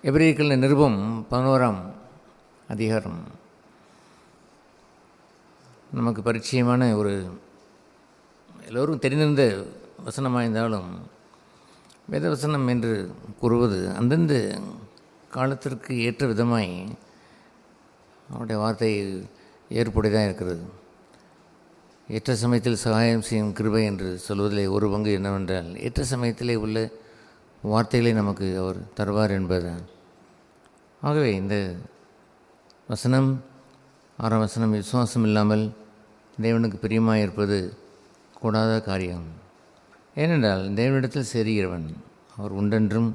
எபிரேயர்களின் நிருபம் 11ஆம் அதிகாரம் நமக்கு பரிச்சயமான ஒரு எல்லோரும் தெரிந்திருந்த வசனமாக இருந்தாலும் வேதவசனம் என்று கூறுவது அந்தந்த காலத்திற்கு ஏற்ற விதமாய் அவருடைய வார்த்தை ஏற்புடையதாக இருக்கிறது. ஏற்ற சமயத்தில் சகாயம் செய்யும் கிருபை என்று சொல்வதிலே ஒரு பங்கு என்னவென்றால், ஏற்ற சமயத்திலே உள்ள வார்த்தைகளை நமக்கு அவர் தருவார் என்பதுதான். ஆகவே இந்த வசனம் 6ஆம் வசனம், விசுவாசம் இல்லாமல் தேவனுக்கு பிரியமாக இருப்பது கூடாத காரியம். ஏனென்றால் தேவனிடத்தில் சேருகிறவன் அவர் உண்டென்றும்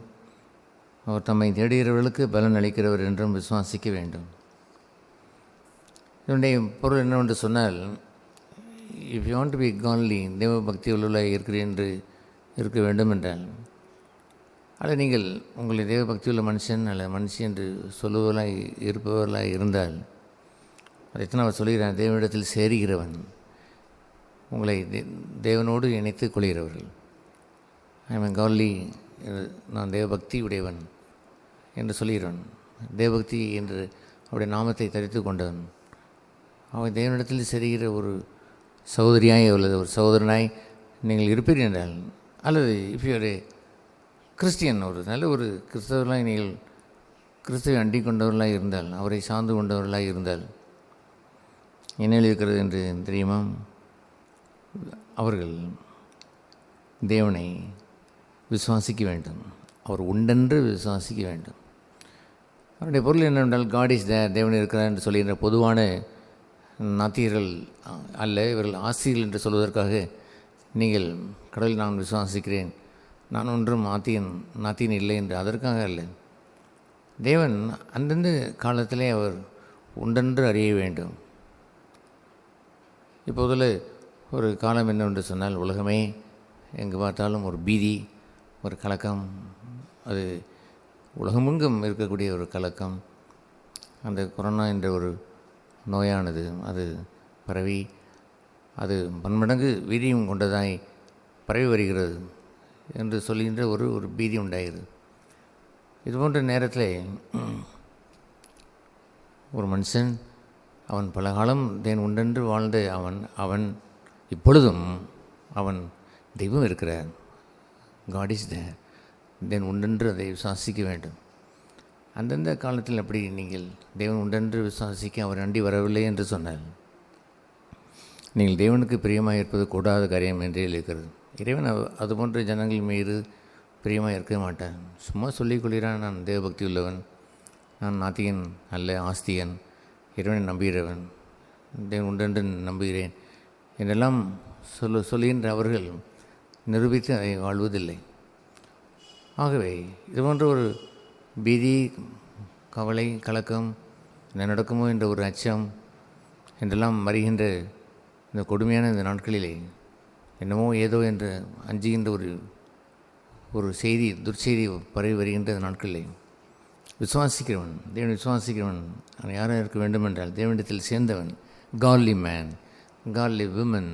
அவர் தம்மை தேடுகிறவர்களுக்கு பலன் அளிக்கிறவர் என்றும் விசுவாசிக்க வேண்டும். இதனுடைய பொருள் என்னவென்று சொன்னால், if you want to be godly, தேவ பக்தி உள்ளவர்களாக இருக்கிறேன் என்று இருக்க வேண்டும் என்றால், அல்லது நீங்கள் உங்களை தேவ பக்தி உள்ள மனுஷன் அல்ல மனுஷி என்று சொல்லுவர்களாக இருப்பவர்களாக இருந்தால், அதைத்தான் அவர் சொல்கிறார், தேவனிடத்தில் சேருகிறவன் உங்களை தேவனோடு இணைத்து கொள்கிறவர்கள். ஐ எம் கான்லி, நான் தேவபக்தி உடையவன் என்று சொல்கிறவன், தேவபக்தி என்று அவருடைய நாமத்தை தரித்து கொண்டவன், அவன் தேவனிடத்தில் செல்கிற ஒரு சகோதரியாய் அல்லது ஒரு சகோதரனாய் நீங்கள் இருப்பீர்கள் என்றால், அல்லது if you R A Christian, ஒரு நல்ல ஒரு கிறிஸ்தவர்களாய் நீங்கள் கிறிஸ்துவை அண்டி கொண்டவர்களாக இருந்தால், அவரை சார்ந்து கொண்டவர்களாக இருந்தால் என்ன இருக்கிறது என்று தெரியுமா? அவர்கள் தேவனை விசுவாசிக்க வேண்டும், அவர் உண்டென்று விசுவாசிக்க வேண்டும். அவருடைய பொருள் என்னவென்றால், காட் இஸ் தேர், தேவன் இருக்கிறார் என்று சொல்கின்ற பொதுவான நாத்தியர்கள் அல்ல, இவர்கள் ஆசிரியர்கள் என்று சொல்வதற்காக நீங்கள் கடவுளை நான் விசுவாசிக்கிறேன், நான் ஒன்றும் நாத்தியன் இல்லை என்று அதற்காக அல்ல. தேவன் அந்தந்த காலத்திலே அவர் உண்டென்று அறிய வேண்டும். இப்போதில் ஒரு காலம் என்னவென்று சொன்னால், உலகமே எங்கே பார்த்தாலும் ஒரு பீதி, ஒரு கலக்கம், அது உலகமெங்கும் இருக்கக்கூடிய ஒரு கலக்கம். அந்த கொரோனா என்ற ஒரு நோயானது அது பரவி அது பன்மடங்கு வீரியம் கொண்டதாய் பரவி வருகிறது என்று சொல்கின்ற ஒரு பீதி உண்டாகிறது. இதுபோன்ற நேரத்தில் ஒரு மனுஷன் அவன் பல காலம் தேவன் உண்டென்று வாழ்ந்த அவன் இப்பொழுதும் அவன் தெய்வம் இருக்கிறார், காட் இஸ் தேர், தேவன் உண்டென்று அதை விசுவாசிக்க வேண்டும். அந்தந்த காலத்தில் அப்படி நீங்கள் தேவன் உண்டென்று விசுவாசிக்க அவர் அண்டி வரவில்லை என்று சொன்னால், நீங்கள் தேவனுக்கு பிரியமாக இருப்பது கூடாத காரியம் என்றே இருக்கிறது. இறைவன் அதுபோன்ற ஜனங்கள் மீது பிரியமாக இருக்க மாட்டான். சும்மா சொல்லிக்கொள்கிறான், நான் தேவபக்தி உள்ளவன், நான் நாத்திகன் அல்ல ஆஸ்திகன், இறைவனை நம்புகிறவன், தேவன் உண்டென்று நம்புகிறேன் என்றெல்லாம் சொல்லுகின்ற அவர்கள் நிரூபித்து அதை வாழ்வதில்லை. ஆகவே இதுபோன்ற ஒரு பீதி, கவலை, கலக்கம், என்ன நடக்குமோ என்ற ஒரு அச்சம் என்றெல்லாம் வருகின்ற இந்த கொடுமையான இந்த நாட்களிலே என்னமோ ஏதோ என்று அஞ்சுகின்ற ஒரு செய்தி, துர்ச்செய்தி பரவி வருகின்ற நாட்களிலே விசுவாசிக்கிறவன், தேவனை விசுவாசிக்கிறவன் அவன் யாராக இருக்க வேண்டும் என்றால், தேவனிடத்தில் சேர்ந்தவன், காட்லி மேன், காட்லி விமன்,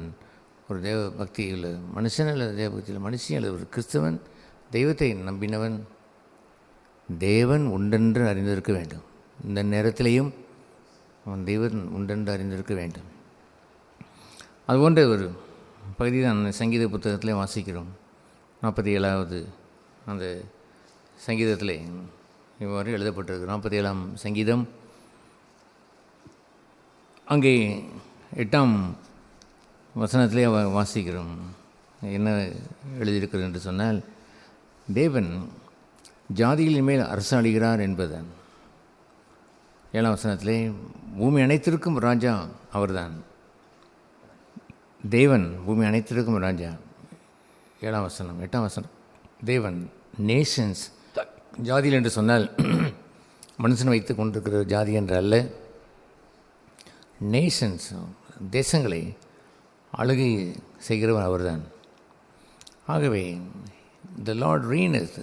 ஒரு தேவ பக்தியில் மனுஷன் அல்லது தேவ பக்தியில் மனுஷன் அல்லது ஒரு கிறிஸ்தவன், தெய்வத்தை நம்பினவன், தேவன் உண்டென்று அறிந்திருக்க வேண்டும். இந்த நேரத்திலேயும் அவன் தெய்வன் உண்டென்று அறிந்திருக்க வேண்டும். அதுபோன்ற ஒரு பகுதி தான் சங்கீத புத்தகத்திலே வாசிக்கிறோம். 47வது அந்த சங்கீதத்திலே இவ்வாறு எழுதப்பட்டிருக்கு. 47ஆம் சங்கீதம், அங்கே 8ஆம் வசனத்திலே வாசிக்கிறோம். என்ன எழுதியிருக்கிறது என்று சொன்னால், தேவன் ஜாதிகளின் மேல் அரசாளுகிறார் என்பதுதான். 7ஆம் வசனத்திலே பூமி அனைத்திற்கும் ராஜா அவர்தான். தேவன் பூமி அனைத்திற்கும் ராஜா. 7ஆம் வசனம். 8ஆம் வசனம், தேவன் நேஷன்ஸ், ஜாதிகள் என்று சொன்னால் மனுஷன் வைத்து கொண்டிருக்கிற ஜாதி என்று அல்ல, நேஷன்ஸ் தேசங்களை ஆளுகை செய்கிறவர் அவர்தான். ஆகவே த லார்ட் ரீனஸ்,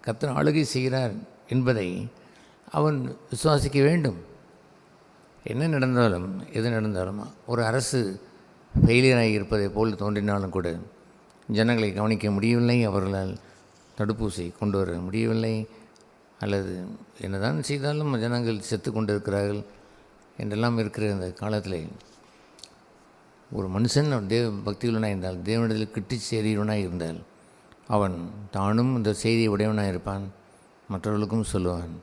கர்த்தர் ஆளுகை செய்கிறார் என்பதை அவன் விசுவாசிக்க வேண்டும். என்ன நடந்தாலும் எது நடந்தாலும் ஒரு அரசு ஃபெயிலியராகி இருப்பதை போல் தோன்றினாலும் கூட ஜனங்களை கவனிக்க முடியவில்லை, அவர்களால் தடுப்பூசி கொண்டு வர முடியவில்லை, அல்லது என்னதான் செய்தாலும் ஜனங்கள் செத்து கொண்டிருக்கிறார்கள் என்றெல்லாம் இருக்கிற அந்த காலத்தில் ஒரு மனுஷன் தேவ பக்தியுள்ளனாக இருந்தால், தேவனிடத்தில் கிட்டி சேரியவனாக இருந்தால், அவன் தானும் இந்த செய்தியை உடையவனாக இருப்பான், மற்றவர்களுக்கும் சொல்லுவான்.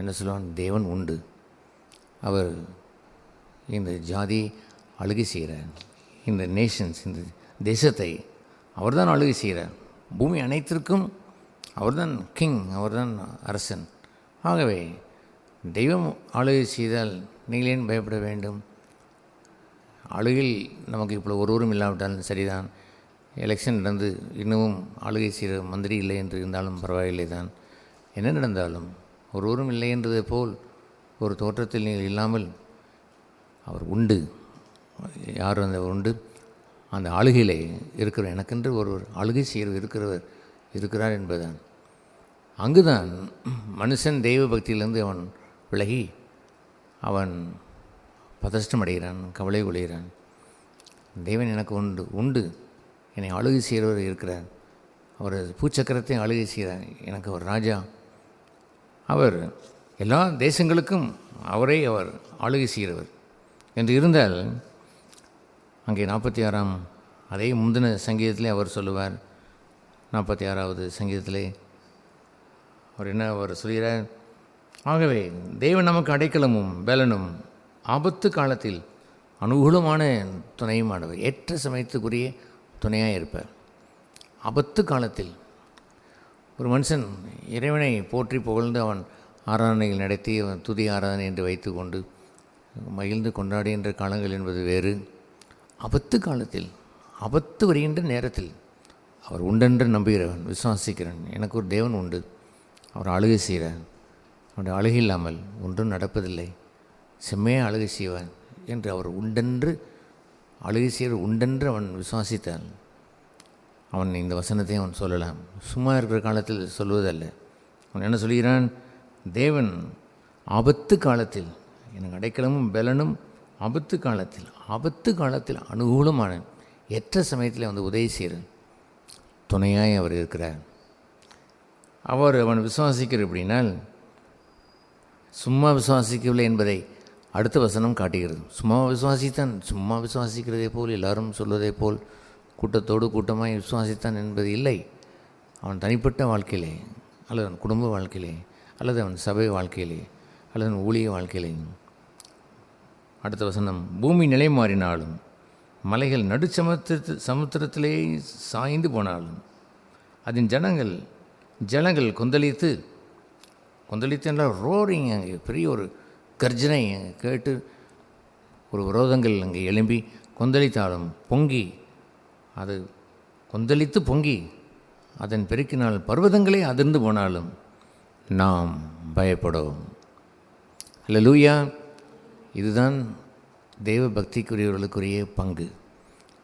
என்ன சொல்லுவான்? தேவன் உண்டு, அவர் இந்த ஜாதி அழுகை செய்கிறார், இந்த நேஷன்ஸ், இந்த தேசத்தை அவர்தான் அழுகை செய்கிறார், பூமி அனைத்திற்கும் அவர்தான் கிங், அவர்தான் அரசன். ஆகவே தெய்வம் ஆளுகை செய்தால் நீங்கள் ஏன் பயப்பட வேண்டும்? ஆளுகையில் நமக்கு இப்போ ஒருவரும் இல்லாவிட்டாலும் சரிதான். எலெக்ஷன் நடந்து இன்னமும் ஆளுகை செய்கிற மந்திரி இல்லை என்று இருந்தாலும் பரவாயில்லை தான். என்ன நடந்தாலும் ஒருவரும் இல்லை என்றதை போல் ஒரு தோற்றத்தில் நீங்கள் இல்லாமல் அவர் உண்டு. யார் அந்த உண்டு? அந்த ஆளுகையிலே இருக்கிற எனக்கென்று ஒருவர் ஆளுகை செய்கிறவர் இருக்கிறார் என்பதுதான். அங்குதான் மனுஷன் தெய்வ பக்தியிலிருந்து அவன் விலகி அவன் பதஷ்டம் அடைகிறான், கவலை கொள்கிறான். தேவன் எனக்கு உண்டு, என்னை ஆளுகை செய்கிறவர் இருக்கிறார், அவர் பூச்சக்கரத்தை ஆளுகை செய்கிறார், எனக்கு ஒரு ராஜா, அவர் எல்லா தேசங்களுக்கும் அவர் ஆளுகை செய்கிறவர் என்று இருந்தால், அங்கே 46ஆம் அதே முந்தின சங்கீதத்திலே அவர் சொல்லுவார். 46வது சங்கீதத்திலே அவர் சொல்கிறார், ஆகவே தேவன் நமக்கு அடைக்கலமும் பலனும் ஆபத்து காலத்தில் அனுகூலமான துணையுமானவர், ஏற்ற சமயத்துக்குரிய துணையாக இருப்பார். ஆபத்து காலத்தில் ஒரு மனுஷன் இறைவனை போற்றி புகழ்ந்து அவன் ஆராதனைகள் நடத்தி அவன் துதி ஆராதனை என்று வைத்து கொண்டு மகிழ்ந்து கொண்டாடுகின்ற காலங்கள் என்பது வேறு. ஆபத்து காலத்தில், ஆபத்து வருகின்ற நேரத்தில் அவர் உண்டென்று நம்புகிறவன், விசுவாசிக்கிறவன், எனக்கு ஒரு தேவன் உண்டு, அவர் ஆளுகை செய்கிறார், அவருடைய ஆளுகை இல்லாமல் ஒன்றும் நடப்பதில்லை, செம்மையாக ஆளுகை செய்வான் என்று அவர் உண்டென்று ஆளுகை செய்கிற உண்டென்று அவன் விசுவாசித்தான். அவன் இந்த வசனத்தை அவன் சொல்லலாம். சும்மா இருக்கிற காலத்தில் சொல்வதல்ல. அவன் என்ன சொல்கிறான்? தேவன் ஆபத்து காலத்தில் எனக்கு அடைக்கலமும் பலனும், ஆபத்து காலத்தில் அனுகூலமான ஏற்ற சமயத்தில் வந்து உதவி செய்கிறார், துணையாய் அவர் இருக்கிறார். அவன் விசுவாசிக்கிற அப்படின்னால் சும்மா விசுவாசிக்கவில்லை என்பதை அடுத்த வசனம் காட்டுகிறது. சும்மா விசுவாசிக்கிறதே போல், எல்லாரும் சொல்வதே போல் கூட்டத்தோடு கூட்டமாக விசுவாசித்தான் என்பது இல்லை. அவன் தனிப்பட்ட வாழ்க்கையிலே, அல்லது அவன் குடும்ப வாழ்க்கையிலே, அல்லது அவன் சபை வாழ்க்கையிலே, அல்லது அவன் ஊழிய வாழ்க்கையிலே. அடுத்த வசனம், பூமி நிலை மாறினாலும், மலைகள் சமுத்திரத்திலே சாய்ந்து போனாலும், அதன் ஜலங்கள் கொந்தளித்து என்றால் ரோரிங், அங்கே பெரிய ஒரு கர்ஜனை கேட்டு ஒரு விரோதங்கள் அங்கே எழும்பி கொந்தளித்தாலும் பொங்கி அதன் பெருக்கினால் பர்வதங்களே அதிர்ந்து போனாலும் நாம் பயப்படுவோம். அல்லேலூயா. இதுதான் தெய்வ பக்திக்குரியவர்களுக்குரிய பங்கு.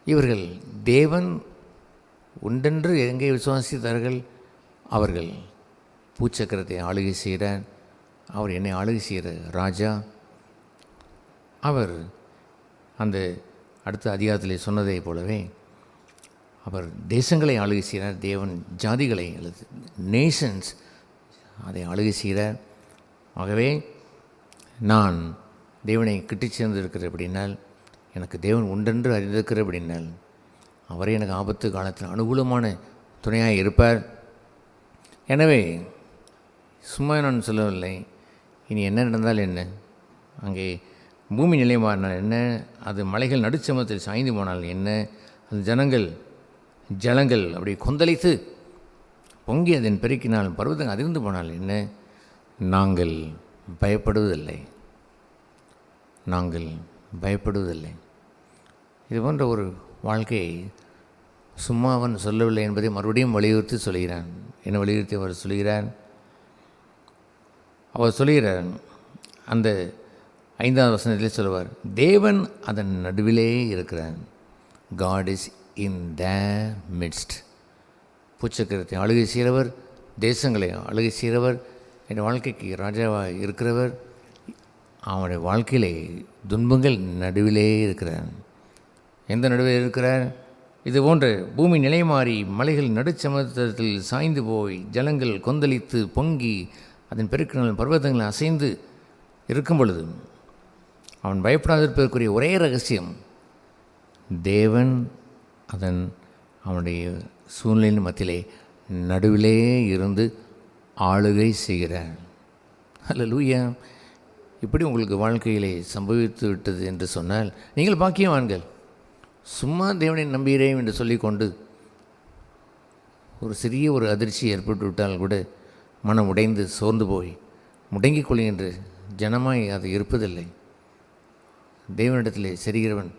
இவர்கள் தேவன் உண்டென்று எங்கே விசுவாசித்தார்கள்? அவர்கள் பூச்சக்கரத்தை ஆளுகை செய்கிறார், அவர் என்னை ஆளுகை செய்கிற ராஜா. அவர் அந்த அடுத்த அதிகாரத்திலே சொன்னதை போலவே அவர் தேசங்களை ஆளுகை செய்கிறார், தேவன் ஜாதிகளை அல்லது நேஷன்ஸ் அதை ஆளுகை செய்கிறார். ஆகவே நான் தேவனை கிட்டி சேர்ந்திருக்கிற அப்படின்னால், எனக்கு தேவன் உண்டென்று அறிந்திருக்கிற அப்படின்னால், அவரே எனக்கு ஆபத்து காலத்தில் அனுகூலமான துணையாக இருப்பார். எனவே சும்மா நான் சொல்லவில்லை. இனி என்ன நடந்தால் என்ன, அங்கே பூமி நிலை மாறினால் என்ன, அது மலைகள் நடுச்சமத்தில் சாய்ந்து போனால் என்ன, அந்த ஜலங்கள் அப்படி கொந்தளித்து பொங்கி அதன் பெருக்கினால் பருவதங்கள் அதிர்ந்து போனால் என்ன, நாங்கள் பயப்படுவதில்லை. இது போன்ற ஒரு வாழ்க்கையை சும்மா அவன் சொல்லவில்லை என்பதை மறுபடியும் வலியுறுத்தி சொல்கிறான். என்ன வலியுறுத்தி அவர் சொல்கிறார்? அந்த 5வது வசனத்திலே சொல்லுவார், தேவன் அதன் நடுவிலே இருக்கிறார். God is in their midst. பூச்சக்கரத்தை ஆளுகை செய்கிறவர், தேசங்களை ஆளுகை செய்கிறவர், என் வாழ்க்கைக்கு ராஜாவாக இருக்கிறவர், அவனுடைய வாழ்க்கையிலே துன்பங்கள் நடுவிலே இருக்கிறார். எந்த நடுவே இருக்கிறார்? இது போன்ற பூமி நிலை மாறி மலைகள் நடுச்சமுத்திரத்தில் சாய்ந்து போய் ஜலங்கள் கொந்தளித்து பொங்கி அதன் பெருக்கினால் பர்வதங்கள் அசைந்து இருக்கும் பொழுது அவன் பயப்படாதிருப்பதற்குரிய ஒரே ரகசியம், தேவன் அவனுடைய சூழ்நிலையின் மத்தியிலே நடுவிலே இருந்து ஆளுகை செய்கிறார். அல்லேலூயா. இப்படி உங்களுக்கு வாழ்க்கையிலே சம்பவித்து விட்டது என்று சொன்னால் நீங்கள் பாக்கியவான்கள். சும்மா தேவனை நம்புகிறேன் என்று சொல்லிக்கொண்டு ஒரு சிறிய ஒரு அதிர்ச்சி ஏற்பட்டு விட்டால் கூட மனம் உடைந்து சோர்ந்து போய் முடங்கிக் கொள்கின்ற ஜனமாய் அது இருப்பதில்லை. தேவனிடத்திலே செரிகிறவன்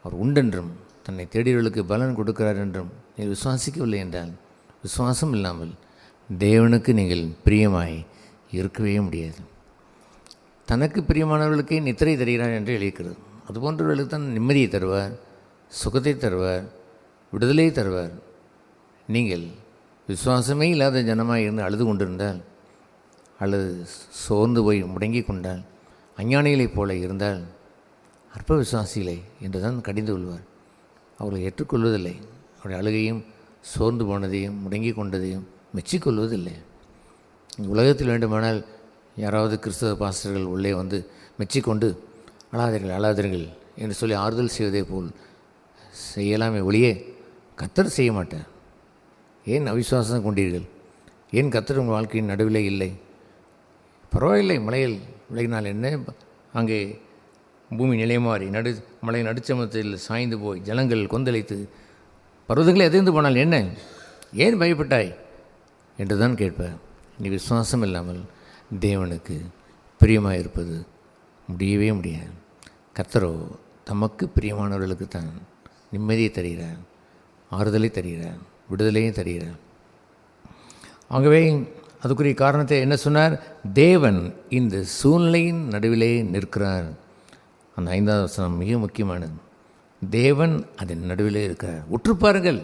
அவர் உண்டென்றும் தன்னை தேடியவர்களுக்கு பலன் கொடுக்கிறார் என்றும் நீங்கள் விசுவாசிக்கவில்லை என்றால், விசுவாசம் இல்லாமல் தேவனுக்கு நீங்கள் பிரியமாய் இருக்கவே முடியாது. தனக்கு பிரியமானவர்களுக்கே நித்திரை தருகிறார் என்று எழுதிக்கிறது. அதுபோன்றவர்களுக்கு தான் நிம்மதியை தருவார், சுகத்தை தருவார், விடுதலையை தருவார். நீங்கள் விசுவாசமே இல்லாத ஜனமாக இருந்து அழுது கொண்டிருந்தால், அல்லது சோர்ந்து போய் முடங்கி கொண்டால், அஞ்ஞானிகளைப் போல இருந்தால், அற்ப விசுவாசிகளை என்று தான் கடிந்து கொள்வார். அவர்களை ஏற்றுக்கொள்வதில்லை. அவருடைய அழுகையும் சோர்ந்து போனதையும் முடங்கி கொண்டதையும் மெச்சிக்கொள்வதில்லை. உலகத்தில் வேண்டுமானால் யாராவது கிறிஸ்தவ பாஸ்டர்கள் உள்ளே வந்து மெச்சிக்கொண்டு அழாதீர்கள் என்று சொல்லி ஆறுதல் செய்வதே போல் செய்யலாமே ஒழியே கர்த்தர் செய்ய மாட்டார். ஏன் அவிசுவாசம் கொண்டீர்கள்? ஏன் கர்த்தர் உங்கள் வாழ்க்கையின் நடுவிலே இல்லை? பரவாயில்லை, மலையில் விலகினால் என்ன, அங்கே பூமி நிலைமாறி மலை நடுச்சமத்தில் சாய்ந்து போய் ஜலங்கள் கொந்தளித்து பருவதங்களை எதிர்ந்து போனால் என்ன, ஏன் பயப்பட்டாய் என்று தான் கேட்பார். நீ விசுவாசம் இல்லாமல் தேவனுக்கு பிரியமாக இருப்பது முடியவே முடியாது. கர்த்தரோ தமக்கு பிரியமானவர்களுக்கு தான் நிம்மதியை தருகிறார், ஆறுதலை தருகிறார், விடுதலையை தருகிறார். ஆகவே அதுக்குரிய காரணத்தை என்ன சொன்னார்? தேவன் இந்த சூழ்நிலையின் நடுவிலே நிற்கிறார். அந்த 5வது வசனம் மிக முக்கியமானது. தேவன் அதன் நடுவிலே இருக்கிறார். உற்று பாருங்கள்,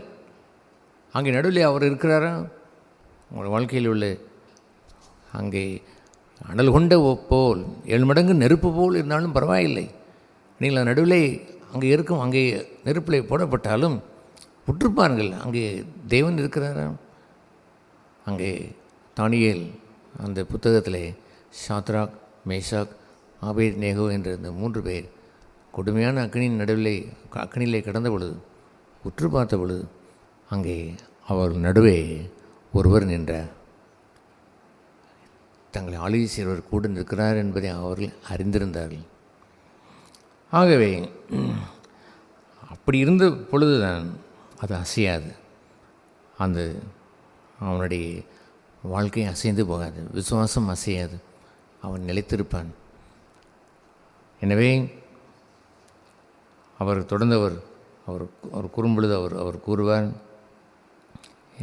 அங்கே நடுவில் அவர் இருக்கிறாரா? உங்கள் வாழ்க்கையில் உள்ள அங்கே அனல் கொண்ட போல் 7 மடங்கு நெருப்பு போல் இருந்தாலும் பரவாயில்லை. நீங்கள் நடுவிலே அங்கே இருக்கும், அங்கே நெருப்பில் போடப்பட்டாலும் உற்று பாருங்கள், அங்கே தேவன் இருக்கிறாரா? அங்கே தானியேல் அந்த புத்தகத்திலே சாத்ராக், மேஷாக், ஆபேத்நேகோ என்ற இந்த 3 பேர் கொடுமையான அக்னியிலே கிடந்த பொழுது உற்று பார்த்த பொழுது அங்கே அவர்கள் நடுவே ஒருவர் நின்றார். தங்களை ஆளுகை செய்வர் கூட நிற்கிறார் என்பதை அவர்கள் அறிந்திருந்தார்கள். ஆகவே அப்படி இருந்த பொழுதுதான் அது அசையாது. அவனுடைய வாழ்க்கை அசைந்து போகாது, விசுவாசம் அசையாது, அவன் நிலைத்திருப்பான். எனவே அவர் தொடர்ந்தவர் அவர் கூறும்பொழுது அவர் கூறுவார்,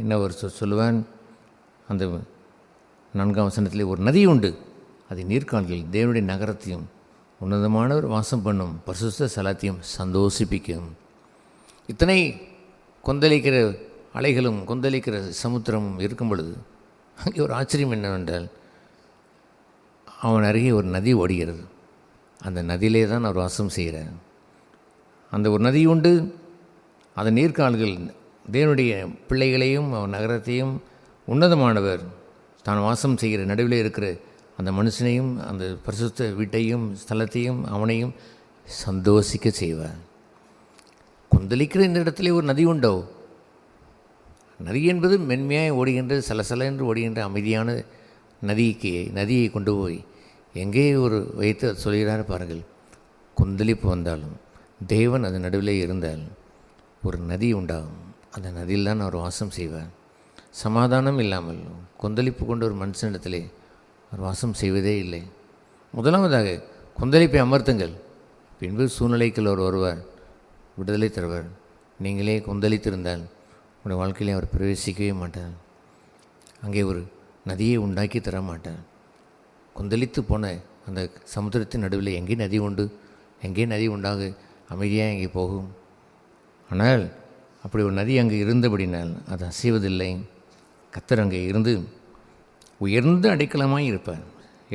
என்ன அவர் சொல்லுவான்? அந்த 4ஆம் வசனத்திலே ஒரு நதி உண்டு, அது நீர்க்கால்கள் தேவனுடைய நகரத்தையும் உன்னதமானவர் வாசம் பண்ணும் பரிசுத்த ஸ்தலத்தையும் சந்தோஷிப்பிக்கும். இத்தனை கொந்தளிக்கிற அலைகளும் கொந்தளிக்கிற சமுத்திரமும் இருக்கும் பொழுது அங்கே ஒரு ஆச்சரியம் என்னவென்றால், அவன் அருகே ஒரு நதி ஓடுகிறது. அந்த நதியிலே தான் அவர் வாசம் செய்கிறார். அந்த ஒரு நதி உண்டு, அந்த நீர்க்கால்கள் தேவனுடைய பிள்ளைகளையும் அவன் நகரத்தையும் உன்னதமானவர் தான் வாசம் செய்கிற நடுவில் இருக்கிற அந்த மனுஷனையும் அந்த பரிசுத்த வீட்டையும் ஸ்தலத்தையும் அவனையும் சந்தோஷிக்க செய்வார். கொந்தளிக்கிற இந்த இடத்துல ஒரு நதி உண்டோ? நதி என்பது மென்மையாக ஓடுகின்ற சலசல என்று ஓடுகின்ற அமைதியான நதியை கொண்டு போய் எங்கே ஒரு வைத்து சொல்கிறார் பாருங்கள். கொந்தளிப்பு வந்தாலும் தேவன் அது நடுவிலே இருந்தால் ஒரு நதி உண்டாகும். அந்த நதியில் தான் அவர் வாசம் செய்வார். சமாதானம் இல்லாமல் கொந்தளிப்பு கொண்ட ஒரு மனுஷனிடத்திலே அவர் வாசம் செய்வதே இல்லை. முதலாவதாக கொந்தளிப்பை அமர்த்துங்கள், பின்பு சூழ்நிலைக்குள் அவர் வருவார், விடுதலை தருவார். நீங்களே கொந்தளித்திருந்தால் உங்களுடைய வாழ்க்கையிலே அவர் பிரவேசிக்கவே மாட்டார். அங்கே ஒரு நதியை உண்டாக்கி தர மாட்டார். கொந்தளித்து போன அந்த சமுத்திரத்தின் நடுவில் எங்கே நதி உண்டு, எங்கே நதி உண்டாக அமைதியாக எங்கே போகும். ஆனால் அப்படி ஒரு நதி அங்கே இருந்தபடினால் அது அசைவதில்லை. கர்த்தர் அங்கே இருந்து உயர்ந்த அடைக்கலமாய் இருப்பார்.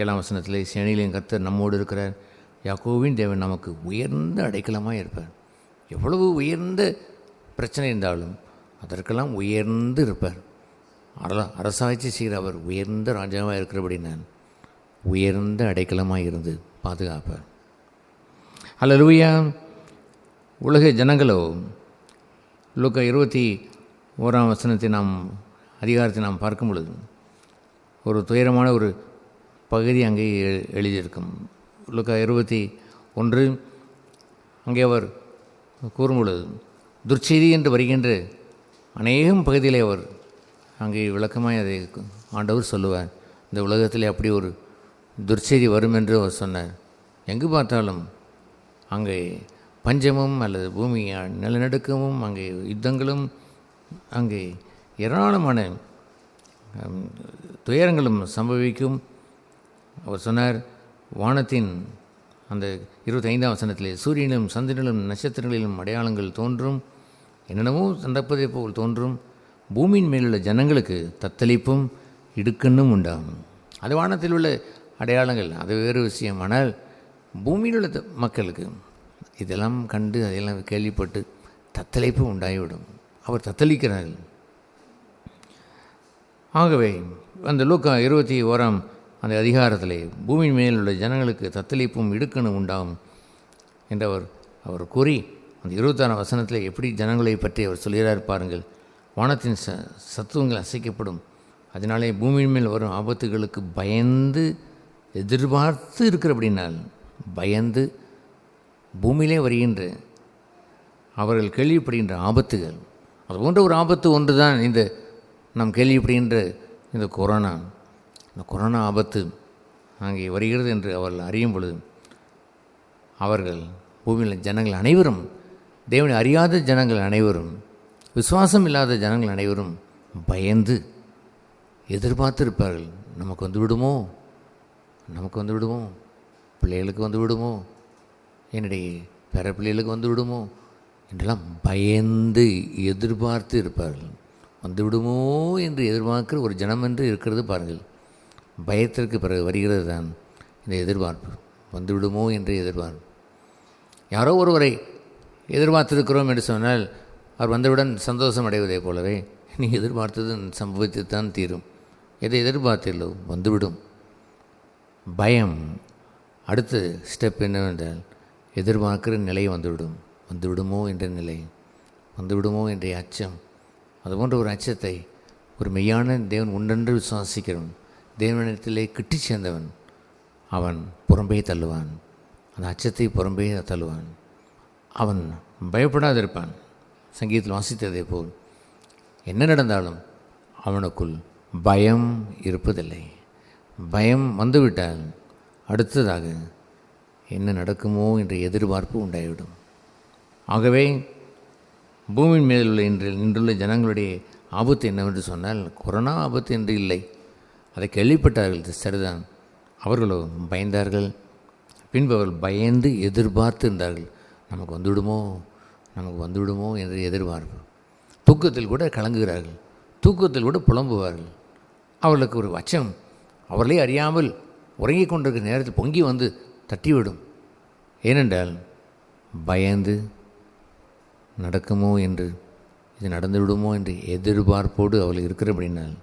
7ஆம் வசனத்தில் சேனையிலேயும் கர்த்தர் நம்மோடு இருக்கிறார், யாக்கோபின் தேவன் நமக்கு உயர்ந்த அடைக்கலமாய் இருப்பார். எவ்வளவு உயர்ந்த பிரச்சனை இருந்தாலும் அதற்கெல்லாம் உயர்ந்து இருப்பார். அரசாட்சி செய்கிற அவர் உயர்ந்த ராஜாவாக இருக்கிறபடி நான் உயர்ந்த அடைக்கலமாக இருந்து பாதுகாப்பார். அல்லேலூயா. உலக ஜனங்களோ லூக்கா 21 அதிகாரத்தை நாம் பார்க்கும் பொழுது ஒரு துயரமான ஒரு பகுதி அங்கே எழுதியிருக்கும். லூக்கா 21 அங்கே அவர் கூறும் பொழுது துர்ச்செய்தி என்று வருகின்ற அநேகம் பகுதியிலே அவர் அங்கே விளக்கமாக அதை ஆண்டவர் சொல்லுவார். இந்த உலகத்தில் அப்படி ஒரு துர்ச்செய்தி வரும் என்று அவர் சொன்னார். எங்கு பார்த்தாலும் அங்கே பஞ்சமும் அல்லது பூமி நிலநடுக்கமும், அங்கே யுத்தங்களும், அங்கே ஏராளமான துயரங்களும் சம்பவிக்கும். அவர் சொன்னார், வானத்தின் அந்த 25 சூரியனிலும் சந்திரனிலும் நட்சத்திரங்களிலும் அடையாளங்கள் தோன்றும், என்னென்னமோ நடப்பதை போல் தோன்றும், பூமியின் மேலுள்ள ஜனங்களுக்கு தத்தளிப்பும் இடுக்கண்ணும் உண்டாகும். அது வானத்தில் உள்ள அடையாளங்கள், அது வேறு விஷயம். ஆனால் பூமியில் உள்ள மக்களுக்கு இதெல்லாம் கண்டு அதையெல்லாம் கேள்விப்பட்டு தத்தளிப்பு உண்டாகிவிடும். அவர் தத்தளிக்கிறார்கள். ஆகவே அந்த லூக்கா 21 அந்த அதிகாரத்திலே பூமியின் மேல் உள்ள ஜனங்களுக்கு தத்தளிப்பும் இடுக்கணும் உண்டாகும் என்று அவர் கூறி அந்த 26 வசனத்தில் எப்படி ஜனங்களை பற்றி அவர் சொல்கிறார் பாருங்கள். வானத்தின் சத்துவங்கள் அசைக்கப்படும், அதனாலே பூமியின் மேல் வரும் ஆபத்துகளுக்கு பயந்து எதிர்பார்த்து இருக்கிறபடினால், பயந்து பூமியிலே வருகின்ற அவர்கள் கேள்விப்படுகின்ற ஆபத்துகள், அதுபோன்ற ஒரு ஆபத்து ஒன்று தான் இந்த நாம் கேள்விப்படுகின்ற இந்த கொரோனா ஆபத்து அங்கே வருகிறது என்று அவர்கள் அறியும் பொழுது அவர்கள் பூமியில் ஜனங்கள் அனைவரும், தேவனை அறியாத ஜனங்கள் அனைவரும், விசுவாசம் இல்லாத ஜனங்கள் அனைவரும் பயந்து எதிர்பார்த்திருப்பார்கள். நமக்கு வந்து விடுமோ, பிள்ளைகளுக்கு வந்து விடுமோ, என்னுடைய பிற பிள்ளைகளுக்கு வந்து விடுமோ என்றெல்லாம் பயந்து எதிர்பார்த்து இருப்பார்கள். வந்து விடுமோ என்று எதிர்பார்க்கிற ஒரு ஜனம் என்று இருக்கிறது பாருங்கள். பயத்திற்கு பிறகு வருகிறது தான் இந்த எதிர்பார்ப்பு. வந்து விடுமோ என்று எதிர்பார்ப்பு. யாரோ ஒருவரை எதிர்பார்த்திருக்கிறோம் என்று சொன்னால் அவர் வந்தவுடன் சந்தோஷம் அடைவதை போலவே நீ எதிர்பார்த்தது சம்பவித்து தான் தீரும். எதை எதிர்பார்த்தீர்களோ வந்துவிடும். பயம் அடுத்த ஸ்டெப் என்னவென்றால் எதிர்பார்க்கிற நிலை வந்துவிடுமோ என்ற நிலை, வந்துவிடுமோ என்ற அச்சம். அதுபோன்ற ஒரு அச்சத்தை ஒரு மெய்யான தேவன் உண்டென்று விசுவாசிக்கிறவன், தேவனிடத்திலே கிட்டி சேர்ந்தவன், அவன் புறம்பே தள்ளுவான். அந்த அச்சத்தை புறம்பே தள்ளுவான். அவன் பயப்படாதிருப்பான். சங்கீதத்தில் வாசித்ததை போல் என்ன நடந்தாலும் அவனுக்குள் பயம் இருப்பதில்லை. பயம் வந்துவிட்டால் அடுத்ததாக என்ன நடக்குமோ என்ற எதிர்பார்ப்பு உண்டாகிவிடும். ஆகவே பூமியின் மேலுள்ள இன்றுள்ள ஜனங்களுடைய ஆபத்து என்னவென்று சொன்னால் கொரோனா ஆபத்து என்று இல்லை. அதை கேள்விப்பட்டார்கள், சரிதான். அவர்களோ பயந்தார்கள். பின்பு அவர்கள் பயந்து எதிர்பார்த்து இருந்தார்கள். நமக்கு வந்துவிடுமோ என்ற எதிர்பார்ப்பு. தூக்கத்தில் கூட கலங்குகிறார்கள், தூக்கத்தில் கூட புலம்புவார்கள். அவர்களுக்கு ஒரு அச்சம் அவர்களே அறியாமல் உறங்கிக் கொண்டிருக்கிற நேரத்தில் பொங்கி வந்து தட்டிவிடும். ஏனென்றால் பயந்து நடக்குமோ என்று, இது நடந்துவிடுமோ என்று எதிர்பார்ப்போடு அவள் இருக்கிறபடினால்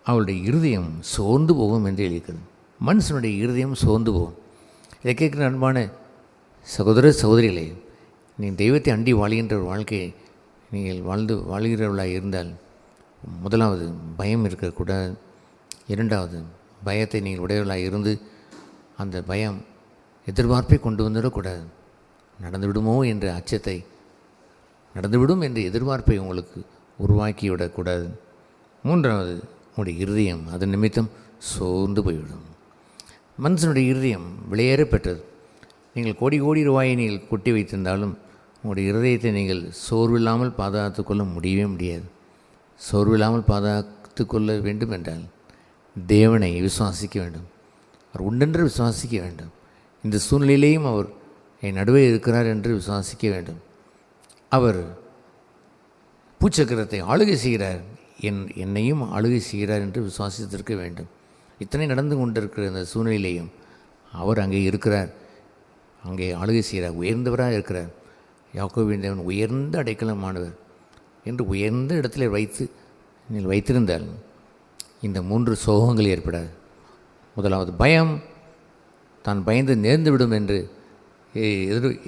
அவளுடைய இருதயம் சோர்ந்து போகும் என்று எழுதிக்கிறது. மனுஷனுடைய இருதயம் சோர்ந்து போகும். இதை கேட்குற அன்பான சகோதர சகோதரிகளே, நீங்கள் தெய்வத்தை அண்டி வாழ்கின்ற ஒரு வாழ்க்கையை நீங்கள் வாழ்கிறவர்களாக இருந்தால், முதலாவது பயம் இருக்கக்கூடாது. இரண்டாவது, பயத்தை நீங்கள் உடையவர்களாக இருந்து அந்த பயம் எதிர்பார்ப்பை கொண்டு வந்துவிடக்கூடாது. நடந்துவிடுமோ என்ற அச்சத்தை, நடந்துவிடும் என்ற எதிர்பார்ப்பை உங்களுக்கு உருவாக்கிவிடக்கூடாது. மூன்றாவது, உங்களுடைய இருதயம் அதன் நிமித்தம் சோர்ந்து போய்விடும். மனுஷனுடைய இருதயம் விலையேற பெற்றது. நீங்கள் கோடி ரூபாயை நீங்கள் கொட்டி வைத்திருந்தாலும் உங்களுடைய இருதயத்தை நீங்கள் சோர்வில்லாமல் பாதுகாத்து கொள்ள முடியவே முடியாது. சோர்வில்லாமல் பாதுகாத்து கொள்ள வேண்டும் என்றால் தேவனை விசுவாசிக்க வேண்டும். அவர் உண்டென்று விசுவாசிக்க வேண்டும். இந்த சூழ்நிலையிலேயும் அவர் என் நடுவே இருக்கிறார் என்று விசுவாசிக்க வேண்டும். அவர் பூச்சக்கரத்தை ஆளுகை செய்கிறார், என்னையும் ஆளுகை செய்கிறார் என்று விசுவாசித்திருக்க வேண்டும். இத்தனை நடந்து கொண்டிருக்கிற இந்த சூழ்நிலையிலேயும் அவர் அங்கே இருக்கிறார், அங்கே ஆளுகை செய்கிறார், உயர்ந்தவராக இருக்கிறார். யாக்கோபின் தேவன் உயர்ந்த அடைக்கலமானவர் என்று உயர்ந்த இடத்துல வைத்து நீங்கள் வைத்திருந்தால் இந்த 3 சோகங்கள் ஏற்படாது. முதலாவது பயம், தான் பயந்து நேர்ந்துவிடும் என்று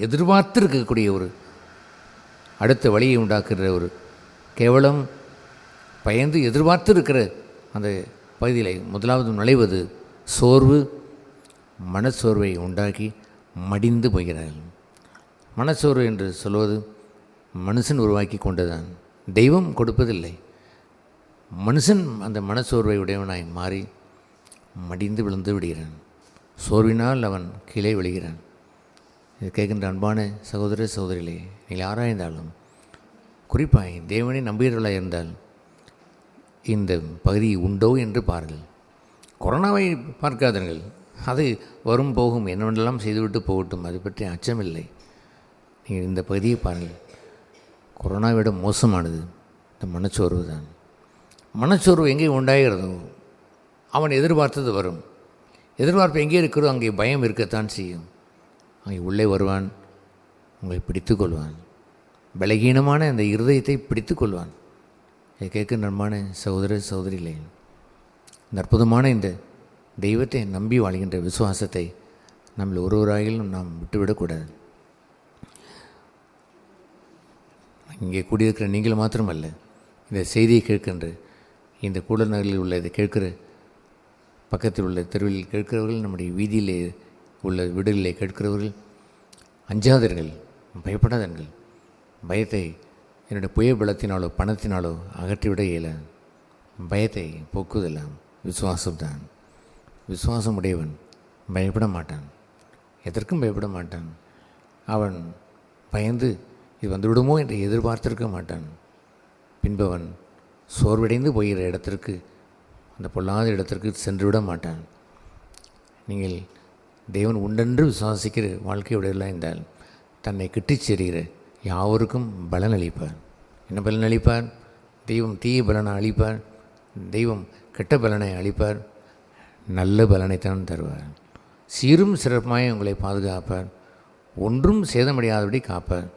எதிர்பார்த்திருக்கக்கூடிய ஒரு அடுத்த வழியை உண்டாக்குகிற ஒரு கேவலம் பயந்து எதிர்பார்த்து இருக்கிற அந்த பகுதியில் முதலாவது நுழைவது சோர்வு. மனச்சோர்வை உண்டாக்கி மடிந்து போகிறார்கள். மனச்சோர்வு என்று சொல்வது மனுஷன் உருவாக்கி கொண்டுதான், தெய்வம் கொடுப்பதில்லை. மனுஷன் அந்த மனச்சோர்வை உடையவனாய் மாறி மடிந்து விழுந்து விடுகிறான். சோர்வினால் அவன் கீழே விழுகிறான். இது கேட்கின்ற அன்பான சகோதர சகோதரிகளே, நீங்கள் ஆராய்ந்தாலும் குறிப்பாய் தேவனை நம்புகிறவர்களாக இருந்தால் இந்த பகுதி உண்டோ என்று பாருங்கள். கொரோனாவை பார்க்காதீர்கள், அது வரும் போகும், என்னவென்றெல்லாம் செய்துவிட்டு போகட்டும், அது பற்றி அச்சமில்லை. நீங்கள் இந்த பகுதியை பாருங்கள். கொரோனாவை விட மோசமானது இந்த மனச்சோர்வு தான். மனச்சோர்வு எங்கே உண்டாகிறதோ அவன் எதிர்பார்த்தது வரும். எதிர்பார்ப்பு எங்கே இருக்கிறதோ அங்கே பயம் இருக்கத்தான் செய்யும். அங்கே உள்ளே வருவான், உங்களை பிடித்து கொள்வான். பலகீனமான அந்த இருதயத்தை பிடித்து கொள்வான். இதை கேட்க நன்பான சகோதர சகோதரிகளே, இந்த அற்புதமான இந்த தெய்வத்தை நம்பி வாழ்கின்ற விசுவாசத்தை நம்மள ஒருவராயிலும் நாம் விட்டுவிடக்கூடாது. இங்கே கூடியிருக்கிற நீங்கள் மாத்திரமல்ல, இந்த செய்தியை கேட்கின்ற இந்த கூடல் நகரில் உள்ள இதை கேட்கிற பக்கத்தில் உள்ள தெருவில் கேட்கிறவர்கள், நம்முடைய வீதியிலே உள்ள வீடுகளிலே கேட்கிறவர்கள், அஞ்சாதீர்கள், பயப்படாதீர்கள். பயத்தை என்னுடைய புய பலத்தினாலோ பணத்தினாலோ அகற்றிவிட இயலாது. பயத்தை போக்குவதெல்லாம் விசுவாசம்தான். விசுவாசம் உடையவன் பயப்பட மாட்டான், எதற்கும் பயப்பட மாட்டான். அவன் பயந்து இது வந்துவிடுமோ என்று எதிர்பார்த்திருக்க மாட்டான். பின்பு அவன் சோர்வடைந்து போகிற இடத்திற்கு, அந்த பொல்லாத இடத்திற்கு சென்று விட மாட்டான். நீங்கள் தேவன் உண்டென்று விசுவாசிக்கிற வாழ்க்கையுடையெல்லாம் இருந்தால் தன்னை கிட்டிச் செறிகிற யாவருக்கும் பலன் அளிப்பார். என்ன பலன் அளிப்பார்? தெய்வம் தீய பலனை அளிப்பார், தெய்வம் கெட்ட பலனை அளிப்பார், நல்ல பலனைத்தான் தருவார். சீரும் சிறப்பாக உங்களை பாதுகாப்பார், ஒன்றும் சேதமடையாதபடி காப்பார்.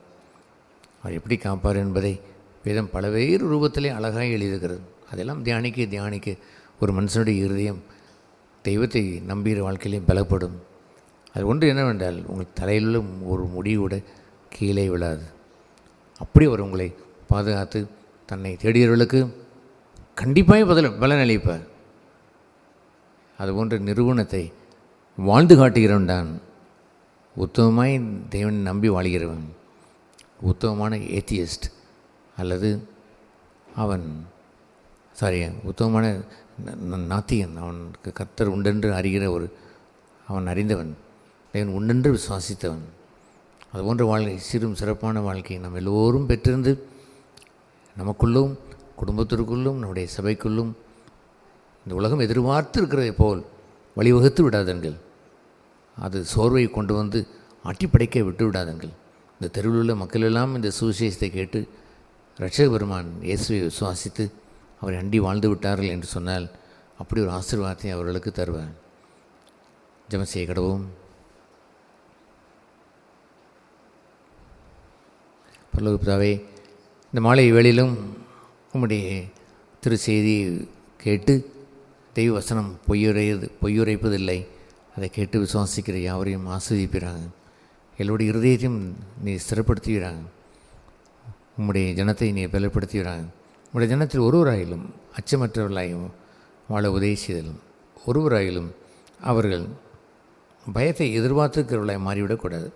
அவர் எப்படி காப்பார் என்பதை வேதம் பலவேறு ரூபத்திலே அழகாக எழுதியிருக்கிறது. அதெல்லாம் தியானிக்க தியானிக்க ஒரு மனுஷனுடைய இருதயம் தெய்வத்தை நம்புகிற வாழ்க்கையிலையும் பலப்படும். அது ஒன்று என்னவென்றால், உங்கள் தலையிலுள்ள ஒரு முடி கூட கீழே விழாது. அப்படி அவர் உங்களை பாதுகாத்து தன்னை தேடியவர்களுக்கு கண்டிப்பாக பலன் அளிப்பார். அதுபோன்ற நிறுவனத்தை வாழ்ந்து காட்டுகிறவன் தான் உத்தமமாய் தேவனை நம்பி வாழ்கிறவன். உத்தமமான ஏத்தியஸ்ட் அல்லது அவன் உத்தமமான நாத்தியன், அவனுக்கு கர்த்தர் உண்டென்று அறிகிற அவன் அறிந்தவன், தேவன் உண்டென்று விசுவாசித்தவன். அதுபோன்ற வாழ்க்கை, சிறும் சிறப்பான வாழ்க்கையை நாம் எல்லோரும் பெற்றிருந்து நமக்குள்ளும் குடும்பத்திற்குள்ளும் நம்முடைய சபைக்குள்ளும் இந்த உலகம் எதிர்பார்த்து இருக்கிறதை போல் வழிவகுத்து விடாதீர்கள். அது சோர்வை கொண்டு வந்து ஆட்டிப்படைக்க விட்டு விடாதீர்கள். இந்த தெருவில் உள்ள மக்கள் எல்லாம் இந்த சுவிசேஷத்தை கேட்டு இரட்சக பெருமான் இயேசுவை விசுவாசித்து அவரை அண்டி வாழ்ந்து விட்டார்கள் என்று சொன்னால் அப்படி ஒரு ஆசீர்வாதத்தை அவர்களுக்கு தருவார். ஜெபம் செய்ய கடவோம். பரலோக பிதாவே, இந்த மாலை வேளையிலும் உம்முடைய திரு செய்தி கேட்டு தெய்வ வசனம் பொய்யுரைப்பதில்லை, அதை கேட்டு விசுவாசிக்கிற யாவரையும் ஆஸ்வதிப்பிறாங்க. எல்லோருடைய இருதயத்தையும் நீ ஸ்திரப்படுத்துகிறாங்க. உம்முடைய ஜனத்தை நீ பலப்படுத்துகிறாங்க. உம்முடைய ஜனத்தில் ஒருவராயிலும் அச்சமற்றவர்களாயும் வாழ உதவி செய்தலும், ஒருவராயிலும் அவர்கள் பயத்தை எதிர்பார்த்துக்கிறவர்களாய் மாறிவிடக்கூடாது.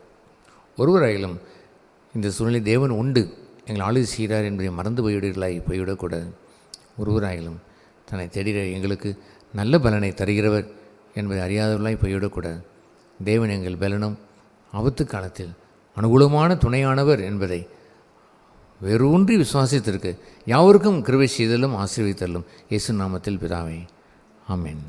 ஒருவராயிலும் இந்த சூழ்நிலை தேவன் உண்டு, எங்கள் ஆளுகை செய்கிறார் என்பதை மறந்து போய்விடக்கூடாது. ஒருவராயிலும் தன்னை தேடுகிற எங்களுக்கு நல்ல பலனை தருகிறவர் என்பதை அறியாதவர்களாய் போய்விடக்கூடாது. தேவன் எங்கள் பலனும் ஆபத்து காலத்தில் அனுகூலமான துணையானவர் என்பதை வேரூன்றி விசுவாசித்திருக்கு யாவருக்கும் கிருபை செய்தலும் ஆசீர்வதித்தலும் இயேசு நாமத்தில் பிதாவே, ஆமென்.